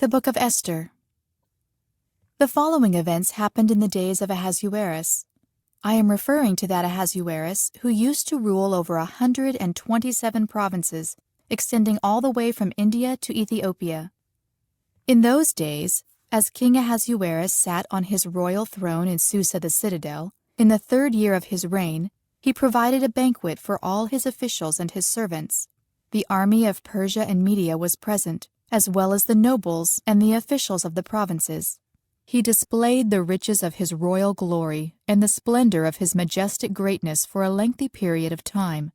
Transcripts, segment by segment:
The Book of Esther. The following events happened in the days of Ahasuerus. I am referring to that Ahasuerus who used to rule over 127 provinces, extending all the way from India to Ethiopia. In those days, as King Ahasuerus sat on his royal throne in Susa the citadel, in the 3rd year of his reign, he provided a banquet for all his officials and his servants. The army of Persia and Media was present, as well as the nobles and the officials of the provinces. He displayed the riches of his royal glory and the splendor of his majestic greatness for a lengthy period of time,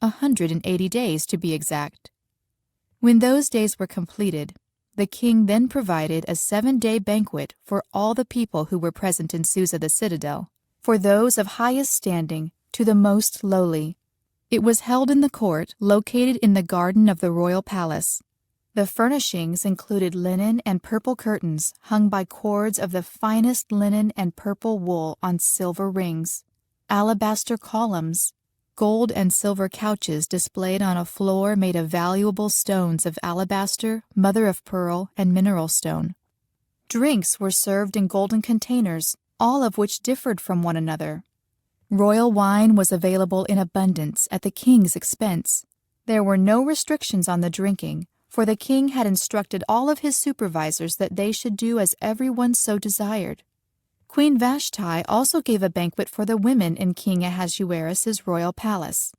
180 days to be exact. When those days were completed, the king then provided a 7-day banquet for all the people who were present in Susa the citadel, for those of highest standing to the most lowly. It was held in the court located in the garden of the royal palace. The furnishings included linen and purple curtains hung by cords of the finest linen and purple wool on silver rings, alabaster columns, gold and silver couches displayed on a floor made of valuable stones of alabaster, mother of pearl, and mineral stone. Drinks were served in golden containers, all of which differed from one another. Royal wine was available in abundance at the king's expense. There were no restrictions on the drinking, for the king had instructed all of his supervisors that they should do as everyone so desired. Queen Vashti also gave a banquet for the women in King Ahasuerus's royal palace.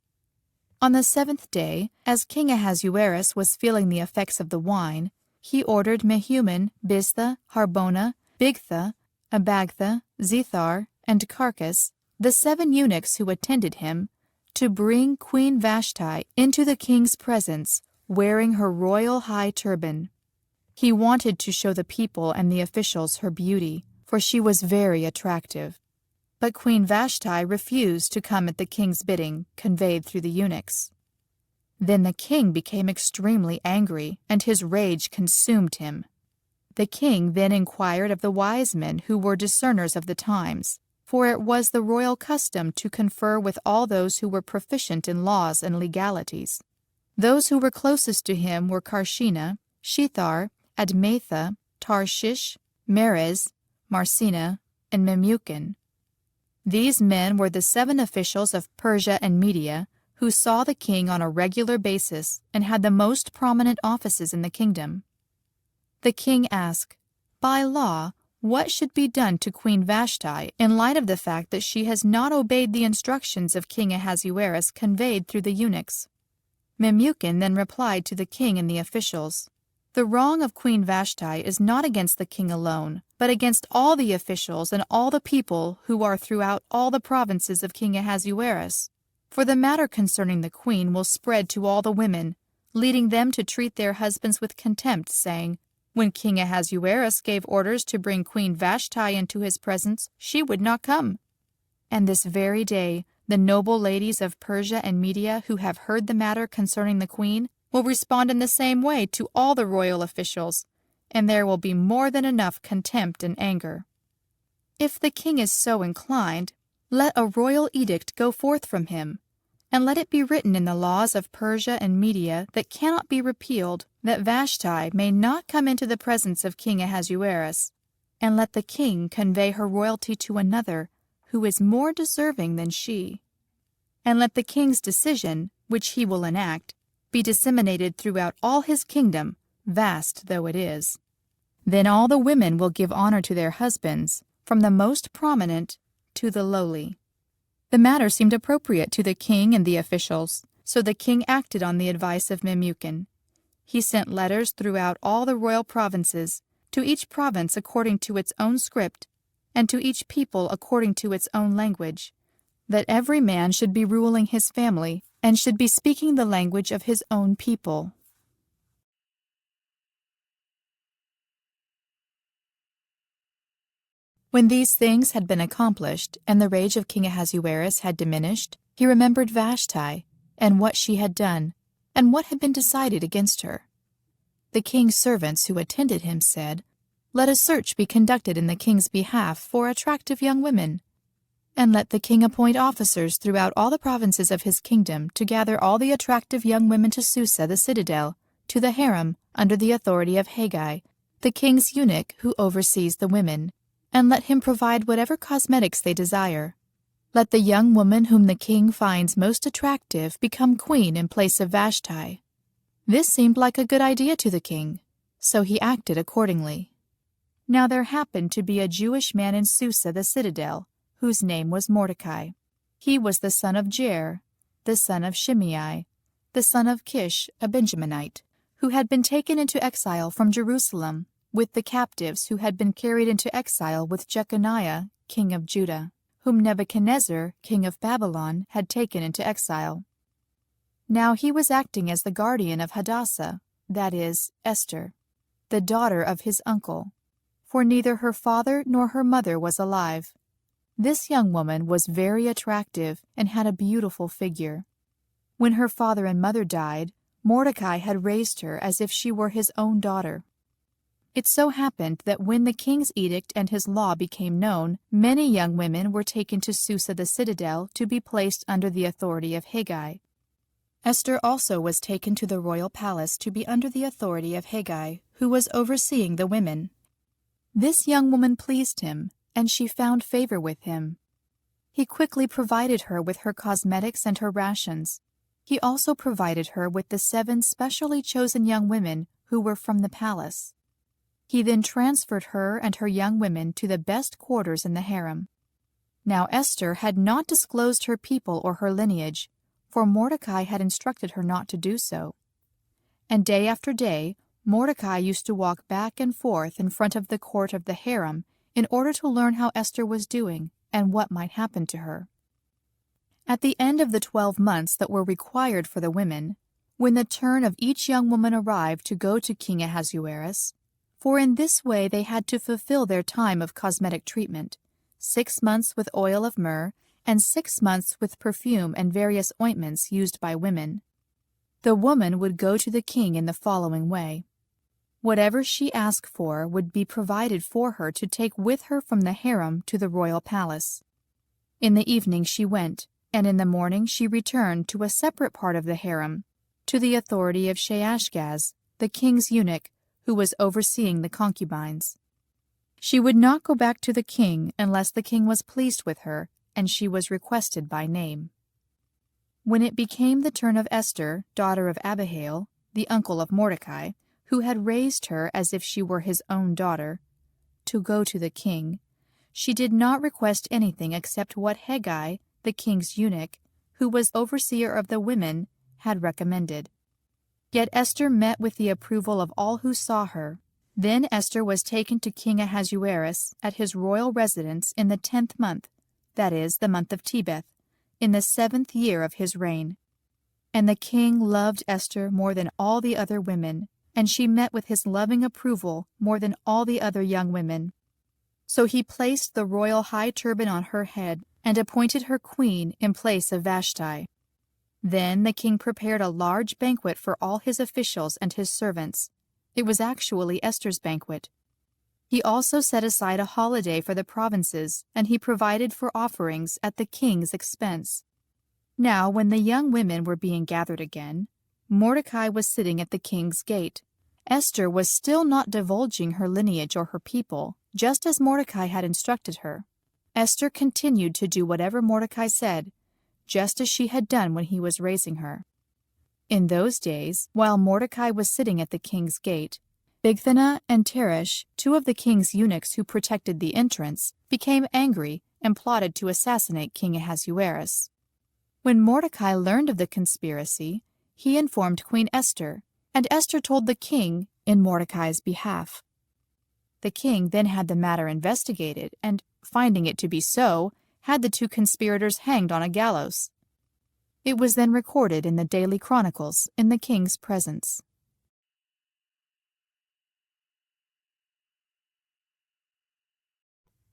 On the 7th day, as King Ahasuerus was feeling the effects of the wine, he ordered Mehuman, Biztha, Harbona, Bigtha, Abagtha, Zethar, and Carcass, the 7 eunuchs who attended him, to bring Queen Vashti into the king's presence, wearing her royal high turban. He wanted to show the people and the officials her beauty, for she was very attractive. But Queen Vashti refused to come at the king's bidding, conveyed through the eunuchs. Then the king became extremely angry, and his rage consumed him. The king then inquired of the wise men who were discerners of the times, for it was the royal custom to confer with all those who were proficient in laws and legalities. Those who were closest to him were Karshina, Shethar, Admatha, Tarshish, Meres, Marsina, and Memucan. These men were the 7 officials of Persia and Media who saw the king on a regular basis and had the most prominent offices in the kingdom. The king asked, "By law, what should be done to Queen Vashti in light of the fact that she has not obeyed the instructions of King Ahasuerus conveyed through the eunuchs?" Memucan then replied to the king and the officials, "The wrong of Queen Vashti is not against the king alone, but against all the officials and all the people who are throughout all the provinces of King Ahasuerus. For the matter concerning the queen will spread to all the women, leading them to treat their husbands with contempt, saying, 'When King Ahasuerus gave orders to bring Queen Vashti into his presence, she would not come.' And this very day, the noble ladies of Persia and Media who have heard the matter concerning the queen will respond in the same way to all the royal officials, and there will be more than enough contempt and anger. If the king is so inclined, let a royal edict go forth from him, and let it be written in the laws of Persia and Media that cannot be repealed, that Vashti may not come into the presence of King Ahasuerus, and let the king convey her royalty to another who is more deserving than she. And let the king's decision, which he will enact, be disseminated throughout all his kingdom, vast though it is. Then all the women will give honor to their husbands, from the most prominent to the lowly." The matter seemed appropriate to the king and the officials, so the king acted on the advice of Memucan. He sent letters throughout all the royal provinces, to each province according to its own script, and to each people according to its own language, that every man should be ruling his family and should be speaking the language of his own people. When these things had been accomplished, and the rage of King Ahasuerus had diminished, he remembered Vashti, and what she had done, and what had been decided against her. The king's servants who attended him said, "Let a search be conducted in the king's behalf for attractive young women, and let the king appoint officers throughout all the provinces of his kingdom to gather all the attractive young women to Susa the citadel, to the harem, under the authority of Haggai, the king's eunuch who oversees the women, and let him provide whatever cosmetics they desire. Let the young woman whom the king finds most attractive become queen in place of Vashti." This seemed like a good idea to the king, so he acted accordingly. Now there happened to be a Jewish man in Susa the citadel, whose name was Mordecai. He was the son of Jair, the son of Shimei, the son of Kish, a Benjaminite, who had been taken into exile from Jerusalem with the captives who had been carried into exile with Jeconiah, king of Judah, whom Nebuchadnezzar, king of Babylon, had taken into exile. Now he was acting as the guardian of Hadassah, that is, Esther, the daughter of his uncle, for neither her father nor her mother was alive. This young woman was very attractive and had a beautiful figure. When her father and mother died, Mordecai had raised her as if she were his own daughter. It so happened that when the king's edict and his law became known, many young women were taken to Susa the citadel to be placed under the authority of Haggai. Esther also was taken to the royal palace to be under the authority of Haggai, who was overseeing the women. This young woman pleased him, and she found favor with him. He quickly provided her with her cosmetics and her rations. He also provided her with the 7 specially chosen young women who were from the palace. He then transferred her and her young women to the best quarters in the harem. Now Esther had not disclosed her people or her lineage, for Mordecai had instructed her not to do so. And day after day, Mordecai used to walk back and forth in front of the court of the harem in order to learn how Esther was doing and what might happen to her. At the end of the 12 months that were required for the women, when the turn of each young woman arrived to go to King Ahasuerus, for in this way they had to fulfill their time of cosmetic treatment, 6 months with oil of myrrh, and 6 months with perfume and various ointments used by women. The woman would go to the king in the following way. Whatever she asked for would be provided for her to take with her from the harem to the royal palace. In the evening she went, and in the morning she returned to a separate part of the harem, to the authority of Shaashgaz, the king's eunuch, who was overseeing the concubines. She would not go back to the king unless the king was pleased with her, and she was requested by name. When it became the turn of Esther, daughter of Abihail, the uncle of Mordecai, who had raised her as if she were his own daughter, to go to the king, she did not request anything except what Haggai, the king's eunuch, who was overseer of the women, had recommended. Yet Esther met with the approval of all who saw her. Then Esther was taken to King Ahasuerus at his royal residence in the 10th month, that is, the month of Tebeth, in the 7th year of his reign. And the king loved Esther more than all the other women, and she met with his loving approval more than all the other young women. So he placed the royal high turban on her head and appointed her queen in place of Vashti. Then the king prepared a large banquet for all his officials and his servants. It was actually Esther's banquet. He also set aside a holiday for the provinces, and he provided for offerings at the king's expense. Now, when the young women were being gathered again, Mordecai was sitting at the king's gate. Esther was still not divulging her lineage or her people, just as Mordecai had instructed her. Esther continued to do whatever Mordecai said, just as she had done when he was raising her. In those days, while Mordecai was sitting at the king's gate, Bigthana and Teresh, 2 of the king's eunuchs who protected the entrance, became angry and plotted to assassinate King Ahasuerus. When Mordecai learned of the conspiracy, he informed Queen Esther, and Esther told the king in Mordecai's behalf. The king then had the matter investigated, and, finding it to be so, had the 2 conspirators hanged on a gallows. It was then recorded in the Daily Chronicles in the king's presence.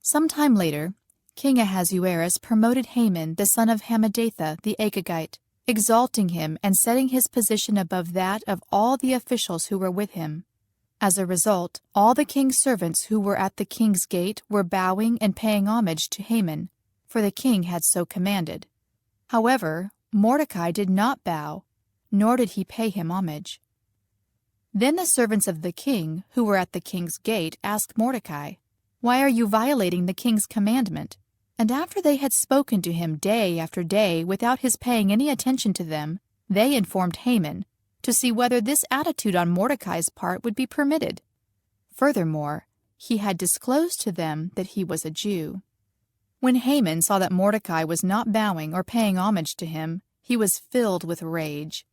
Some time later, King Ahasuerus promoted Haman, the son of Hammedatha the Agagite, exalting him and setting his position above that of all the officials who were with him. As a result, all the king's servants who were at the king's gate were bowing and paying homage to Haman, for the king had so commanded. However, Mordecai did not bow, nor did he pay him homage. Then the servants of the king, who were at the king's gate, asked Mordecai, "Why are you violating the king's commandment?" And after they had spoken to him day after day without his paying any attention to them, they informed Haman to see whether this attitude on Mordecai's part would be permitted. Furthermore, he had disclosed to them that he was a Jew. When Haman saw that Mordecai was not bowing or paying homage to him, he was filled with rage.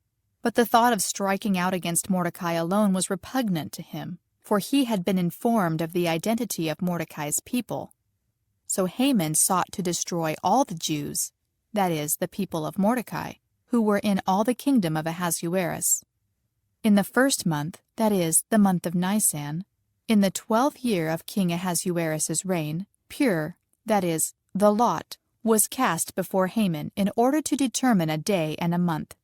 But the thought of striking out against Mordecai alone was repugnant to him, for he had been informed of the identity of Mordecai's people. So Haman sought to destroy all the Jews, that is, the people of Mordecai, who were in all the kingdom of Ahasuerus. In the first month, that is, the month of Nisan, in the 12th year of King Ahasuerus's reign, Pur, that is, the lot, was cast before Haman in order to determine a day and a month.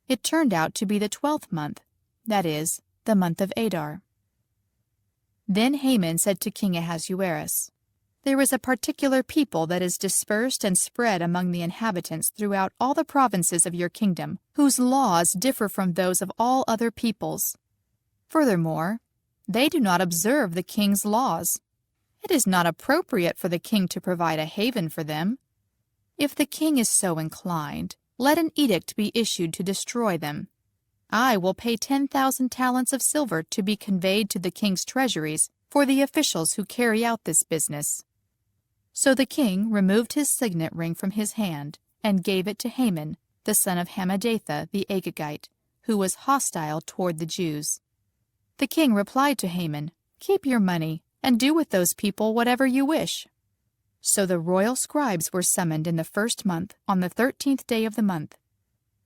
It turned out to be the 12th month, that is, the month of Adar. Then Haman said to King Ahasuerus, "There is a particular people that is dispersed and spread among the inhabitants throughout all the provinces of your kingdom, whose laws differ from those of all other peoples. Furthermore, they do not observe the king's laws. It is not appropriate for the king to provide a haven for them. If the king is so inclined, let an edict be issued to destroy them. I will pay 10,000 talents of silver to be conveyed to the king's treasuries for the officials who carry out this business." So the king removed his signet ring from his hand and gave it to Haman, the son of Hammedatha the Agagite, who was hostile toward the Jews. The king replied to Haman, "Keep your money and do with those people whatever you wish." So the royal scribes were summoned in the first month, on the 13th day of the month.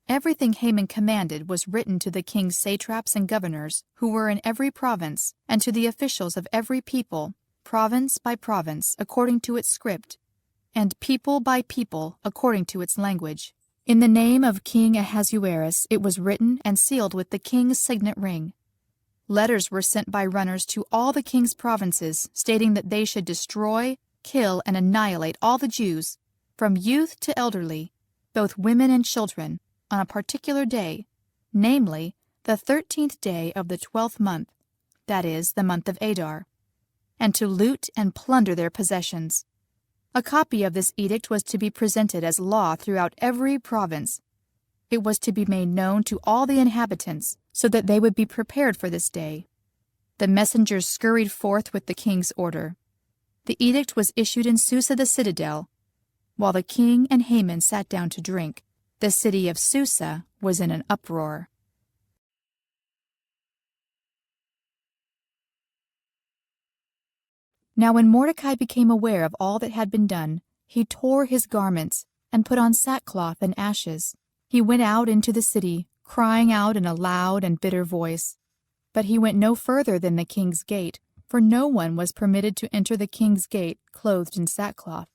Everything Haman commanded was written to the king's satraps and governors, who were in every province, and to the officials of every people, province by province, according to its script, and people by people, according to its language. In the name of King Ahasuerus it was written and sealed with the king's signet ring. Letters were sent by runners to all the king's provinces, stating that they should destroy, kill, and annihilate all the Jews, from youth to elderly, both women and children, on a particular day, namely, the 13th day of the 12th month, that is, the month of Adar, and to loot and plunder their possessions. A copy of this edict was to be presented as law throughout every province. It was to be made known to all the inhabitants, so that they would be prepared for this day. The messengers scurried forth with the king's order. The edict was issued in Susa the citadel. While the king and Haman sat down to drink, the city of Susa was in an uproar. Now when Mordecai became aware of all that had been done, he tore his garments and put on sackcloth and ashes. He went out into the city, crying out in a loud and bitter voice. But he went no further than the king's gate, for no one was permitted to enter the king's gate clothed in sackcloth.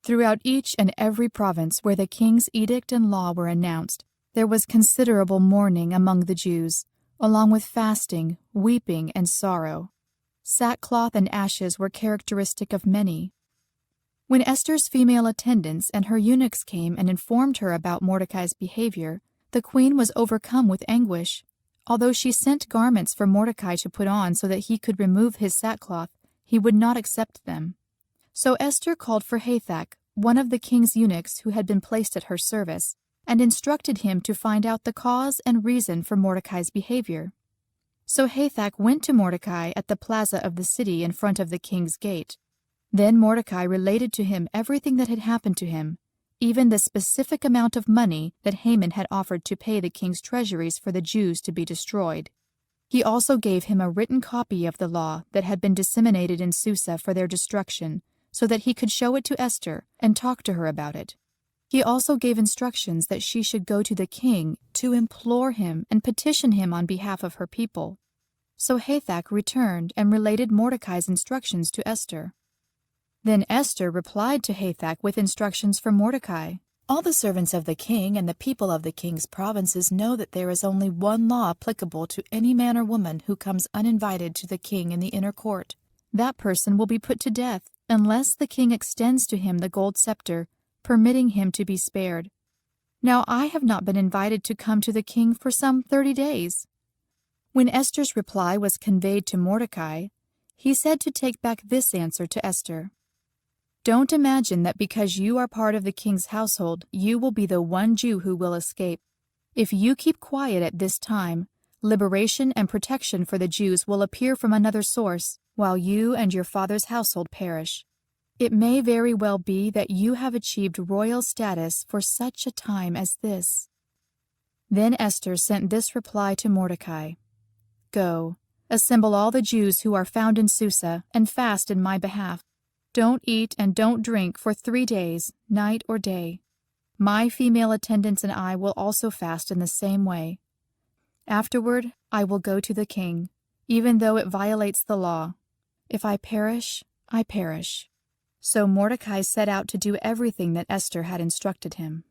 Throughout each and every province where the king's edict and law were announced, there was considerable mourning among the Jews, along with fasting, weeping, and sorrow. Sackcloth and ashes were characteristic of many. When Esther's female attendants and her eunuchs came and informed her about Mordecai's behavior, the queen was overcome with anguish. Although she sent garments for Mordecai to put on so that he could remove his sackcloth, he would not accept them. So Esther called for Hathach, one of the king's eunuchs who had been placed at her service, and instructed him to find out the cause and reason for Mordecai's behavior. So Hathach went to Mordecai at the plaza of the city in front of the king's gate. Then Mordecai related to him everything that had happened to him, even the specific amount of money that Haman had offered to pay the king's treasuries for the Jews to be destroyed. He also gave him a written copy of the law that had been disseminated in Susa for their destruction, so that he could show it to Esther and talk to her about it. He also gave instructions that she should go to the king to implore him and petition him on behalf of her people. So Hathach returned and related Mordecai's instructions to Esther. Then Esther replied to Hathach with instructions for Mordecai. All the servants of the king and the people of the king's provinces know that there is only one law applicable to any man or woman who comes uninvited to the king in the inner court. That person will be put to death, unless the king extends to him the gold scepter, permitting him to be spared. Now I have not been invited to come to the king for some 30 days. When Esther's reply was conveyed to Mordecai, he said to take back this answer to Esther. Don't imagine that because you are part of the king's household, you will be the one Jew who will escape. If you keep quiet at this time, liberation and protection for the Jews will appear from another source, while you and your father's household perish. It may very well be that you have achieved royal status for such a time as this. Then Esther sent this reply to Mordecai. Go, assemble all the Jews who are found in Susa, and fast in my behalf. Don't eat and don't drink for 3 days, night or day. My female attendants and I will also fast in the same way. Afterward, I will go to the king, even though it violates the law. If I perish, I perish. So Mordecai set out to do everything that Esther had instructed him.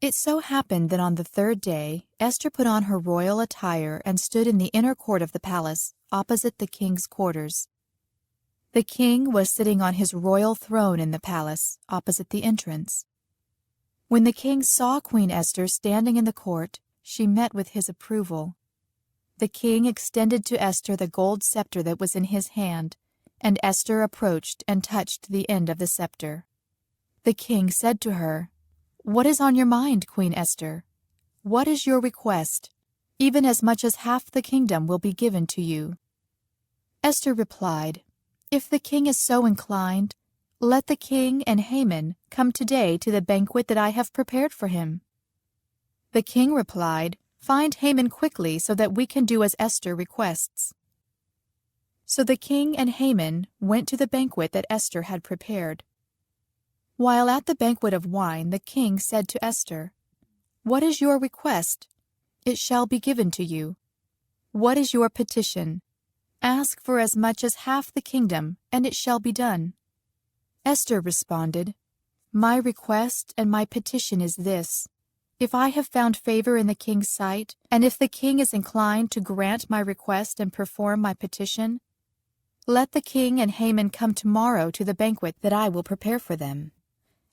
It so happened that on the 3rd day, Esther put on her royal attire and stood in the inner court of the palace, opposite the king's quarters. The king was sitting on his royal throne in the palace, opposite the entrance. When the king saw Queen Esther standing in the court, she met with his approval. The king extended to Esther the gold scepter that was in his hand, and Esther approached and touched the end of the scepter. The king said to her, "What is on your mind, Queen Esther? What is your request? Even as much as half the kingdom will be given to you." Esther replied, "If the king is so inclined, let the king and Haman come today to the banquet that I have prepared for him." The king replied, "Find Haman quickly so that we can do as Esther requests." So the king and Haman went to the banquet that Esther had prepared. While at the banquet of wine, the king said to Esther, "What is your request? It shall be given to you. What is your petition? Ask for as much as half the kingdom, and it shall be done." Esther responded, "My request and my petition is this. If I have found favor in the king's sight, and if the king is inclined to grant my request and perform my petition, let the king and Haman come tomorrow to the banquet that I will prepare for them.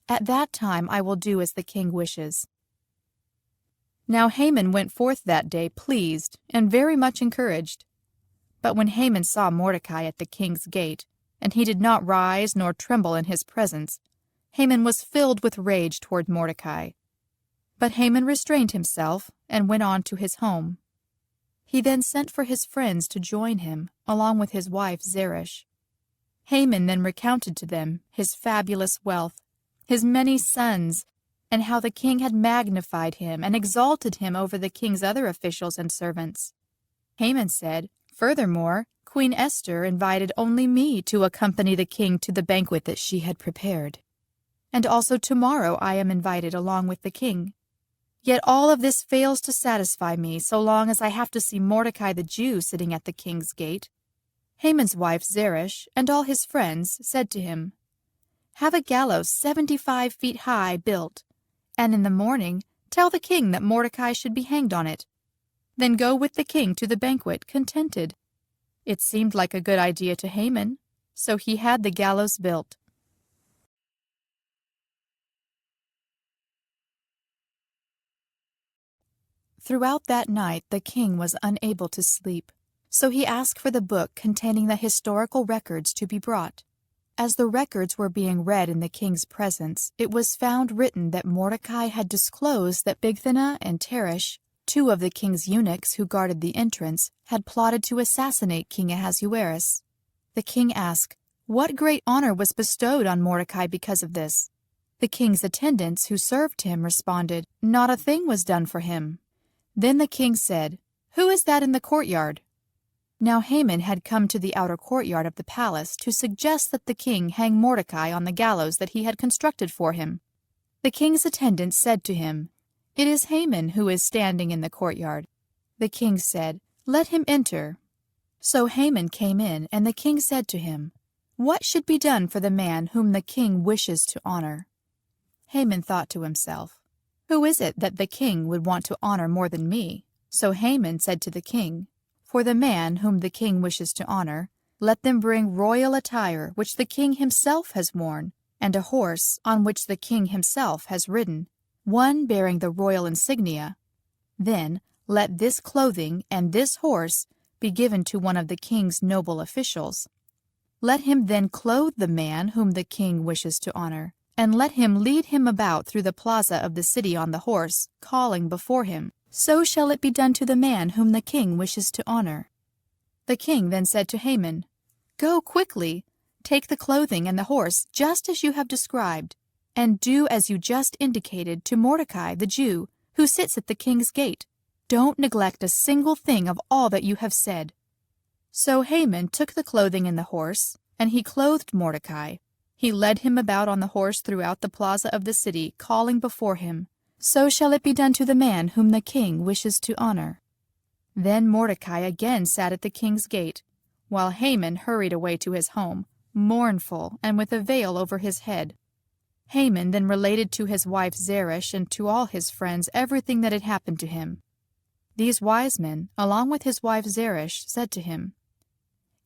At that time I will do as the king wishes." Now Haman went forth that day pleased and very much encouraged. But when Haman saw Mordecai at the king's gate, and he did not rise nor tremble in his presence, Haman was filled with rage toward Mordecai. But Haman restrained himself and went on to his home. He then sent for his friends to join him, along with his wife Zeresh. Haman then recounted to them his fabulous wealth, his many sons, and how the king had magnified him and exalted him over the king's other officials and servants. Haman said, "Furthermore, Queen Esther invited only me to accompany the king to the banquet that she had prepared. And also tomorrow I am invited along with the king. Yet all of this fails to satisfy me so long as I have to see Mordecai the Jew sitting at the king's gate." Haman's wife Zeresh and all his friends said to him, "Have a gallows 75 feet high built, and in the morning tell the king that Mordecai should be hanged on it. Then go with the king to the banquet contented." It seemed like a good idea to Haman, so he had the gallows built. Throughout that night the king was unable to sleep, so he asked for the book containing the historical records to be brought. As the records were being read in the king's presence, it was found written that Mordecai had disclosed that Bigthana and Teresh, 2 of the king's eunuchs who guarded the entrance, had plotted to assassinate King Ahasuerus. The king asked, "What great honor was bestowed on Mordecai because of this?" The king's attendants who served him responded, "Not a thing was done for him." Then the king said, "Who is that in the courtyard?" Now Haman had come to the outer courtyard of the palace to suggest that the king hang Mordecai on the gallows that he had constructed for him. The king's attendants said to him, "It is Haman who is standing in the courtyard." The king said, "Let him enter." So Haman came in, and the king said to him, "What should be done for the man whom the king wishes to honor?" Haman thought to himself, "Who is it that the king would want to honor more than me?" So Haman said to the king, "For the man whom the king wishes to honor, let them bring royal attire which the king himself has worn, and a horse on which the king himself has ridden. one bearing the royal insignia. Then let this clothing and this horse be given to one of the king's noble officials. Let him then clothe the man whom the king wishes to honor, and let him lead him about through the plaza of the city on the horse, calling before him, "So shall it be done to the man whom the king wishes to honor." The king then said to Haman, "Go quickly, take the clothing and the horse just as you have described, and do as you just indicated to Mordecai the Jew, who sits at the king's gate. Don't neglect a single thing of all that you have said." So Haman took the clothing and the horse, and he clothed Mordecai. He led him about on the horse throughout the plaza of the city, calling before him, "So shall it be done to the man whom the king wishes to honor." Then Mordecai again sat at the king's gate, while Haman hurried away to his home, mournful and with a veil over his head. Haman then related to his wife Zeresh and to all his friends everything that had happened to him. These wise men, along with his wife Zeresh, said to him,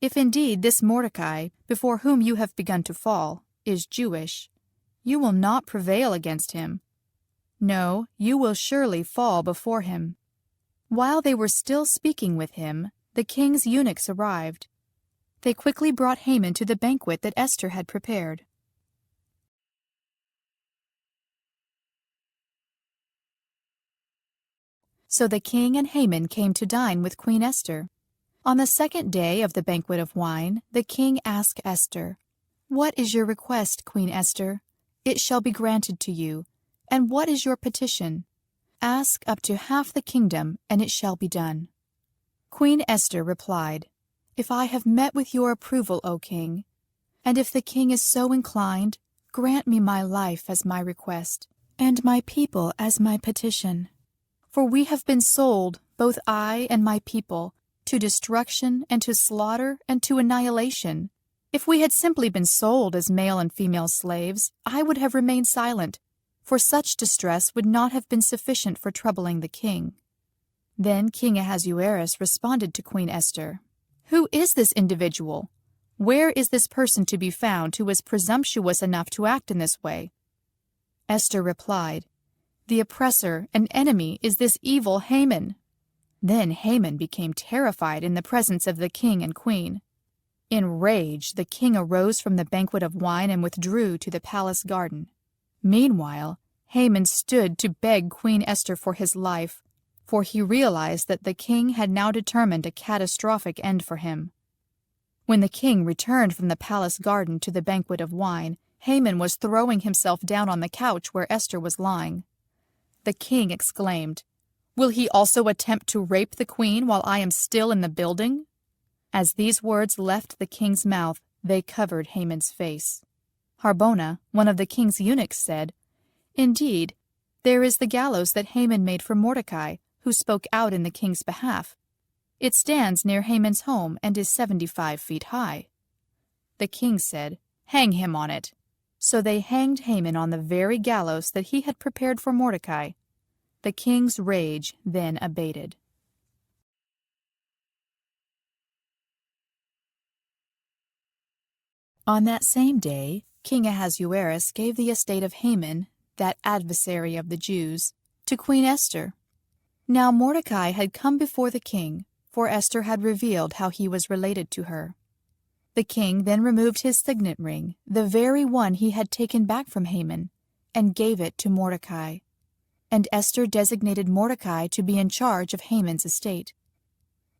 "If indeed this Mordecai, before whom you have begun to fall, is Jewish, you will not prevail against him. No, you will surely fall before him." While they were still speaking with him, the king's eunuchs arrived. They quickly brought Haman to the banquet that Esther had prepared. So the king and Haman came to dine with Queen Esther. On the second day of the banquet of wine, the king asked Esther, "What is your request, Queen Esther? It shall be granted to you. And what is your petition? Ask up to half the kingdom, and it shall be done." Queen Esther replied, "If I have met with your approval, O king, and if the king is so inclined, grant me my life as my request, and my people as my petition. For we have been sold, both I and my people, to destruction and to slaughter and to annihilation. If we had simply been sold as male and female slaves, I would have remained silent, for such distress would not have been sufficient for troubling the king." Then King Ahasuerus responded to Queen Esther, "Who is this individual? Where is this person to be found who is presumptuous enough to act in this way?" Esther replied, "The oppressor and enemy is this evil Haman." Then Haman became terrified in the presence of the king and queen. In rage, the king arose from the banquet of wine and withdrew to the palace garden. Meanwhile, Haman stood to beg Queen Esther for his life, for he realized that the king had now determined a catastrophic end for him. When the king returned from the palace garden to the banquet of wine, Haman was throwing himself down on the couch where Esther was lying. The king exclaimed, "Will he also attempt to rape the queen while I am still in the building?" As these words left the king's mouth, they covered Haman's face. Harbona, one of the king's eunuchs, said, "Indeed, there is the gallows that Haman made for Mordecai, who spoke out in the king's behalf. It stands near Haman's home and is 75 feet high." The king said, "Hang him on it." So they hanged Haman on the very gallows that he had prepared for Mordecai. The king's rage then abated. On that same day, King Ahasuerus gave the estate of Haman, that adversary of the Jews, to Queen Esther. Now Mordecai had come before the king, for Esther had revealed how he was related to her. The king then removed his signet ring, the very one he had taken back from Haman, and gave it to Mordecai. And Esther designated Mordecai to be in charge of Haman's estate.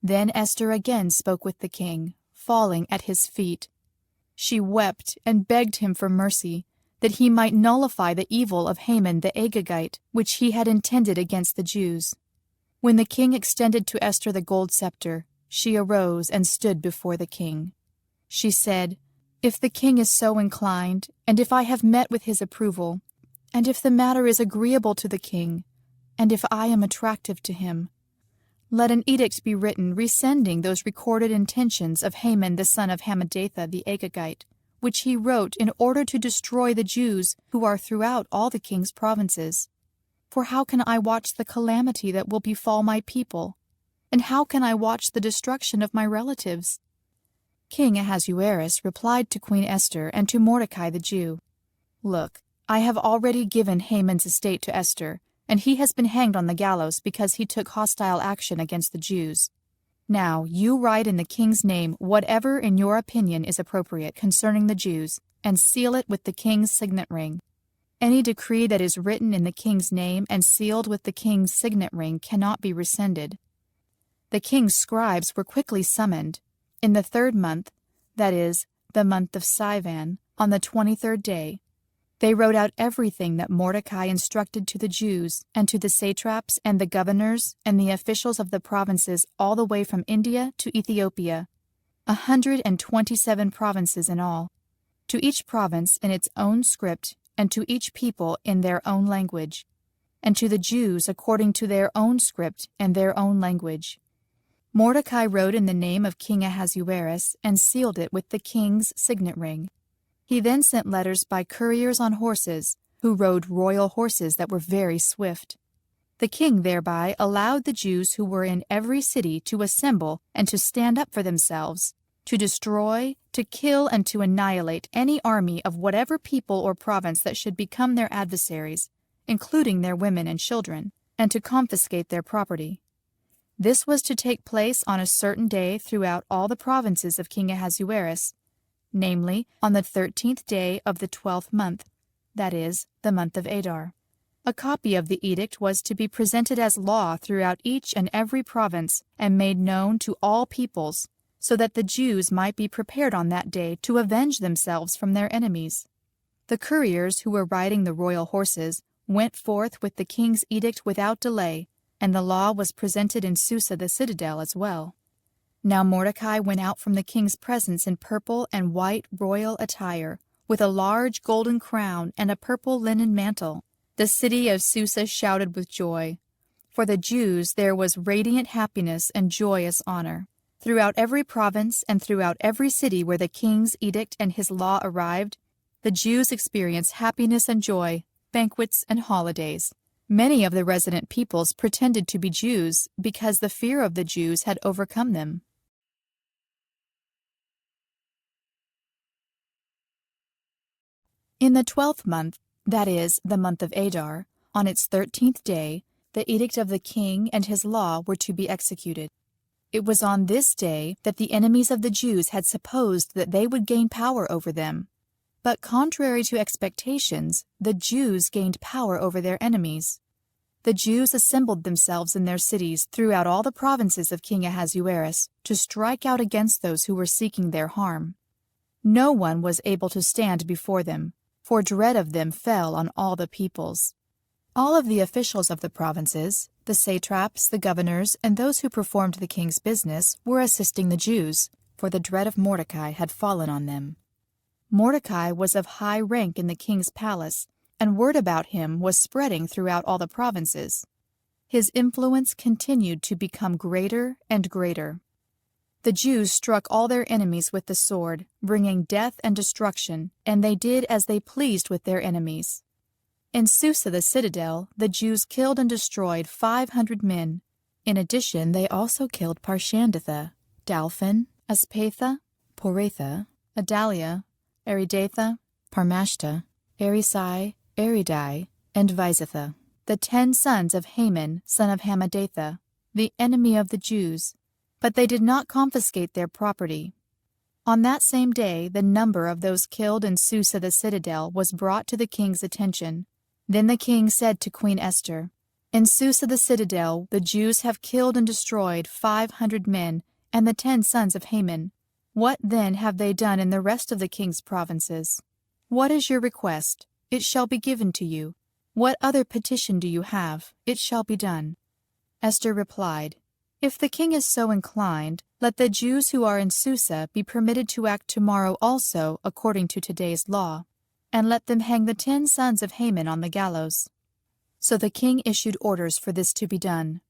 Then Esther again spoke with the king, falling at his feet. She wept and begged him for mercy, that he might nullify the evil of Haman the Agagite, which he had intended against the Jews. When the king extended to Esther the gold scepter, she arose and stood before the king. She said, "If the king is so inclined, and if I have met with his approval, and if the matter is agreeable to the king, and if I am attractive to him, let an edict be written rescinding those recorded intentions of Haman the son of Hammedatha the Agagite, which he wrote in order to destroy the Jews who are throughout all the king's provinces. For how can I watch the calamity that will befall my people? And how can I watch the destruction of my relatives?" King Ahasuerus replied to Queen Esther and to Mordecai the Jew, "Look, I have already given Haman's estate to Esther, and he has been hanged on the gallows because he took hostile action against the Jews. Now you write in the king's name whatever in your opinion is appropriate concerning the Jews, and seal it with the king's signet ring. Any decree that is written in the king's name and sealed with the king's signet ring cannot be rescinded. The king's scribes were quickly summoned. In the 3rd month, that is, the month of Sivan, on the 23rd day, they wrote out everything that Mordecai instructed to the Jews and to the satraps and the governors and the officials of the provinces all the way from India to Ethiopia, 127 provinces in all, to each province in its own script and to each people in their own language, and to the Jews according to their own script and their own language. Mordecai wrote in the name of King Ahasuerus and sealed it with the king's signet ring. He then sent letters by couriers on horses, who rode royal horses that were very swift. The king thereby allowed the Jews who were in every city to assemble and to stand up for themselves, to destroy, to kill, and to annihilate any army of whatever people or province that should become their adversaries, including their women and children, and to confiscate their property. This was to take place on a certain day throughout all the provinces of King Ahasuerus, namely, on the 13th day of the 12th month, that is, the month of Adar. A copy of the edict was to be presented as law throughout each and every province and made known to all peoples, so that the Jews might be prepared on that day to avenge themselves from their enemies. The couriers who were riding the royal horses went forth with the king's edict without delay, and the law was presented in Susa the citadel as well. Now Mordecai went out from the king's presence in purple and white royal attire, with a large golden crown and a purple linen mantle. The city of Susa shouted with joy. For the Jews there was radiant happiness and joyous honor. Throughout every province and throughout every city where the king's edict and his law arrived, the Jews experienced happiness and joy, banquets and holidays. Many of the resident peoples pretended to be Jews because the fear of the Jews had overcome them. In the 12th month, that is, the month of Adar, on its 13th day, the edict of the king and his law were to be executed. It was on this day that the enemies of the Jews had supposed that they would gain power over them. But contrary to expectations, the Jews gained power over their enemies. The Jews assembled themselves in their cities throughout all the provinces of King Ahasuerus to strike out against those who were seeking their harm. No one was able to stand before them, for dread of them fell on all the peoples. All of the officials of the provinces, the satraps, the governors, and those who performed the king's business were assisting the Jews, for the dread of Mordecai had fallen on them. Mordecai was of high rank in the king's palace, and word about him was spreading throughout all the provinces. His influence continued to become greater and greater. The Jews struck all their enemies with the sword, bringing death and destruction, and they did as they pleased with their enemies. In Susa the citadel, the Jews killed and destroyed 500 men. In addition, they also killed Parshandatha, Dalphon, Aspatha, Poratha, Adalia, Aridatha, Parmashta, Arisai, Aridai, and Visatha, the 10 sons of Haman, son of Hammedatha, the enemy of the Jews. But they did not confiscate their property. On that same day, the number of those killed in Susa the citadel was brought to the king's attention. Then the king said to Queen Esther, "In Susa the citadel the Jews have killed and destroyed 500 men and the 10 sons of Haman. What then have they done in the rest of the king's provinces? What is your request? It shall be given to you. What other petition do you have? It shall be done." Esther replied, "If the king is so inclined, let the Jews who are in Susa be permitted to act tomorrow also according to today's law, and let them hang the 10 sons of Haman on the gallows." So the king issued orders for this to be done.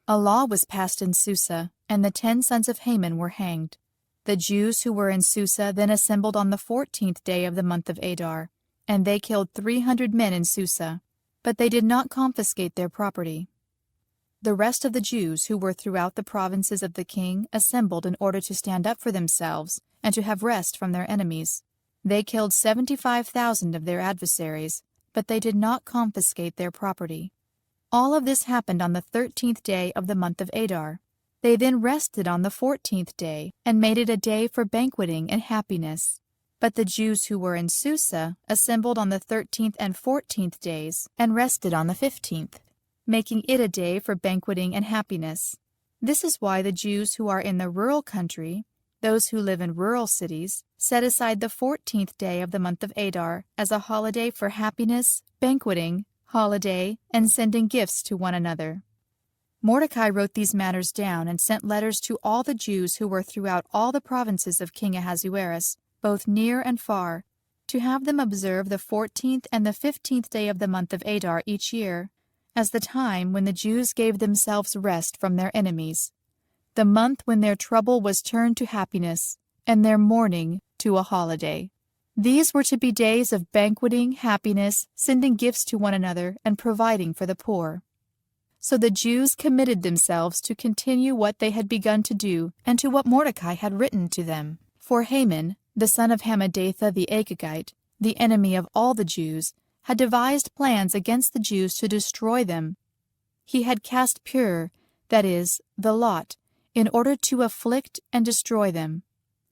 A law was passed in Susa, and the 10 sons of Haman were hanged. The Jews who were in Susa then assembled on the 14th day of the month of Adar, and they killed 300 men in Susa, but they did not confiscate their property. The rest of the Jews who were throughout the provinces of the king assembled in order to stand up for themselves and to have rest from their enemies. They killed 75,000 of their adversaries, but they did not confiscate their property. All of this happened on the 13th day of the month of Adar. They then rested on the 14th day and made it a day for banqueting and happiness. But the Jews who were in Susa assembled on the 13th and 14th days and rested on the 15th, making it a day for banqueting and happiness. This is why the Jews who are in the rural country, those who live in rural cities, set aside the 14th day of the month of Adar as a holiday for happiness, banqueting, holiday, and sending gifts to one another. Mordecai wrote these matters down and sent letters to all the Jews who were throughout all the provinces of King Ahasuerus, both near and far, to have them observe the 14th and the 15th day of the month of Adar each year, as the time when the Jews gave themselves rest from their enemies, the month when their trouble was turned to happiness, and their mourning to a holiday. These were to be days of banqueting, happiness, sending gifts to one another, and providing for the poor. So the Jews committed themselves to continue what they had begun to do and to what Mordecai had written to them. For Haman, the son of Hammedatha the Agagite, the enemy of all the Jews, had devised plans against the Jews to destroy them. He had cast Pur, that is, the lot, in order to afflict and destroy them.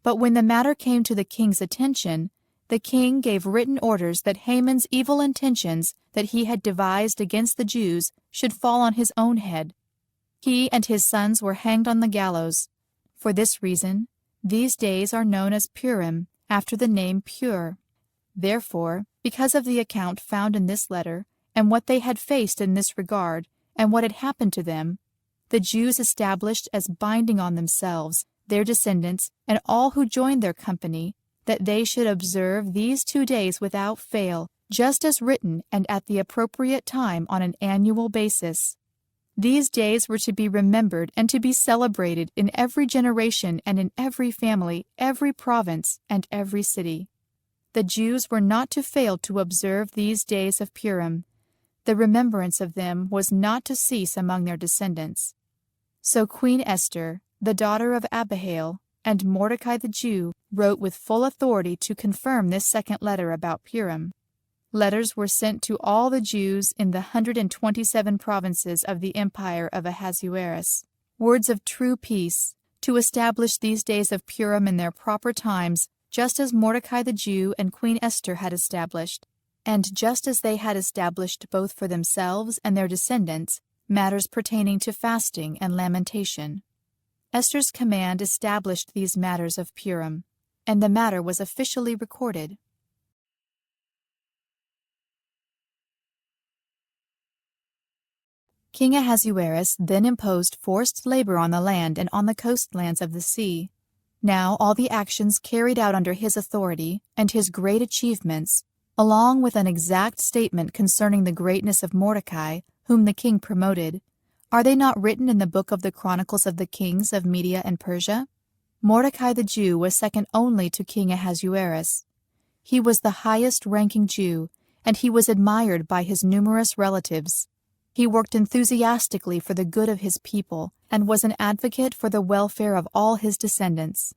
But when the matter came to the king's attention, the king gave written orders that Haman's evil intentions that he had devised against the Jews should fall on his own head. He and his sons were hanged on the gallows. For this reason, these days are known as Purim, after the name Pur. Therefore, because of the account found in this letter, and what they had faced in this regard, and what had happened to them, the Jews established as binding on themselves, their descendants, and all who joined their company, that they should observe these 2 days without fail, just as written and at the appropriate time on an annual basis. These days were to be remembered and to be celebrated in every generation and in every family, every province, and every city. The Jews were not to fail to observe these days of Purim. The remembrance of them was not to cease among their descendants. So Queen Esther, the daughter of Abihail, and Mordecai the Jew wrote with full authority to confirm this second letter about Purim. Letters were sent to all the Jews in the 127 provinces of the empire of Ahasuerus, words of true peace, to establish these days of Purim in their proper times, just as Mordecai the Jew and Queen Esther had established, and just as they had established both for themselves and their descendants matters pertaining to fasting and lamentation. Esther's command established these matters of Purim, and the matter was officially recorded. King Ahasuerus then imposed forced labor on the land and on the coastlands of the sea. Now all the actions carried out under his authority and his great achievements, along with an exact statement concerning the greatness of Mordecai, whom the king promoted, are they not written in the book of the Chronicles of the Kings of Media and Persia? Mordecai the Jew was second only to King Ahasuerus. He was the highest-ranking Jew, and he was admired by his numerous relatives. He worked enthusiastically for the good of his people and was an advocate for the welfare of all his descendants.